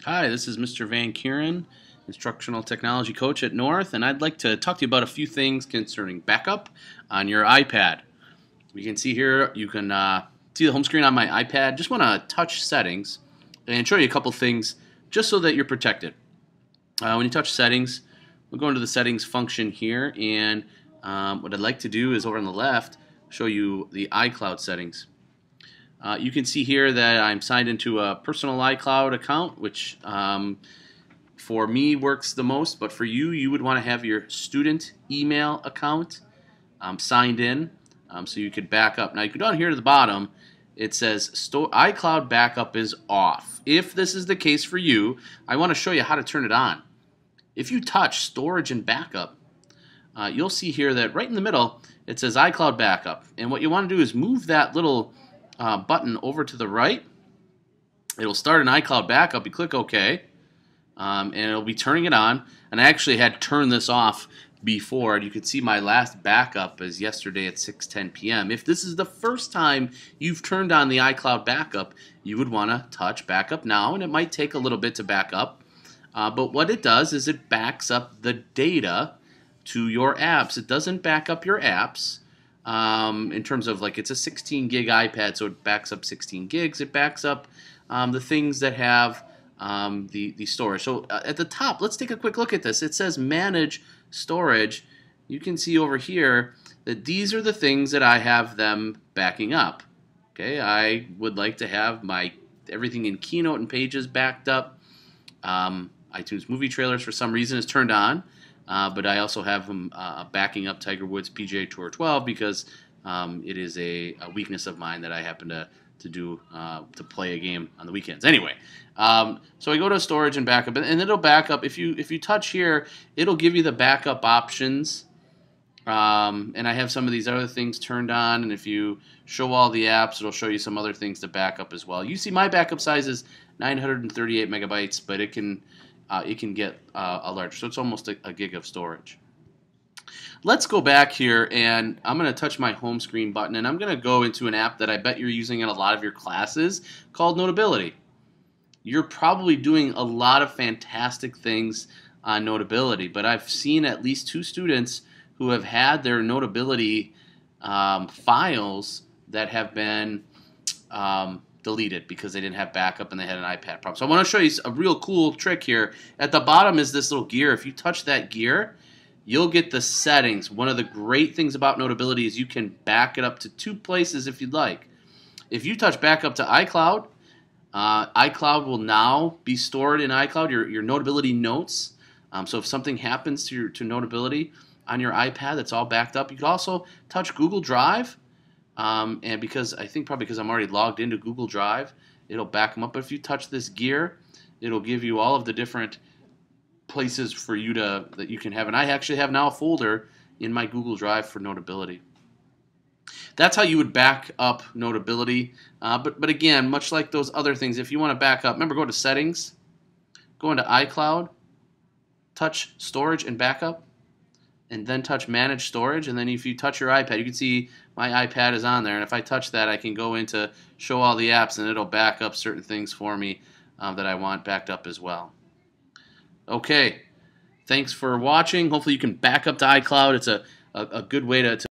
Hi, this is Mr. Van Kuren, Instructional Technology Coach at North, and I'd like to talk to you about a few things concerning backup on your iPad. You can see here, you can see the home screen on my iPad. Just want to touch settings and show you a couple things just so that you're protected. When you touch settings, we'll go into the settings function here, and what I'd like to do is over on the left, show you the iCloud settings. You can see here that I'm signed into a personal iCloud account, which for me works the most, but for you, you would want to have your student email account signed in so you could back up. Now you go down here to the bottom, it says iCloud backup is off. If this is the case for you, I want to show you how to turn it on. If you touch storage and backup, you'll see here that right in the middle it says iCloud backup, and what you want to do is move that little button over to the right. It'll start an iCloud backup. You click OK, and it'll be turning it on. And I actually had turned this off before, and you can see my last backup is yesterday at 6:10 p.m. If this is the first time you've turned on the iCloud backup, you would want to touch backup now, and it might take a little bit to back up. But what it does is it backs up the data to your apps. It doesn't back up your apps. In terms of, like, it's a 16 gig iPad, so it backs up 16 gigs. It backs up the things that have the storage. So at the top, let's take a quick look at this. It says manage storage. You can see over here that these are the things that I have them backing up. Okay, I would like to have my everything in Keynote and Pages backed up. iTunes movie trailers for some reason is turned on. But I also have them backing up Tiger Woods PGA Tour 12 because it is a weakness of mine that I happen to to play a game on the weekends. Anyway, so I go to storage and backup, and it'll back up. If you touch here, it'll give you the backup options. And I have some of these other things turned on, and if you show all the apps, it'll show you some other things to back up as well. You see my backup size is 938 megabytes, but it can get a larger, so it's almost a gig of storage. Let's go back here, and I'm going to touch my home screen button, and I'm going to go into an app that I bet you're using in a lot of your classes called Notability. You're probably doing a lot of fantastic things on Notability, but I've seen at least 2 students who have had their Notability files that have been deleted because they didn't have backup and they had an iPad problem. So I want to show you a real cool trick here. At the bottom is this little gear. If you touch that gear, you'll get the settings. One of the great things about Notability is you can back it up to 2 places if you'd like. If you touch back up to iCloud, iCloud will now be stored in iCloud, your Notability notes. So if something happens to Notability on your iPad, that's all backed up. You could also touch Google Drive. And probably because I'm already logged into Google Drive, it'll back them up. But if you touch this gear, it'll give you all of the different places for you that you can have. And I actually have now a folder in my Google Drive for Notability. That's how you would back up Notability. But again, much like those other things, if you want to back up, remember, go to Settings, go into iCloud, touch Storage and Backup, and then touch Manage Storage. And then if you touch your iPad, you can see my iPad is on there. And if I touch that, I can go into Show All the Apps, and it'll back up certain things for me that I want backed up as well. Okay, thanks for watching. Hopefully you can back up to iCloud. It's a good way to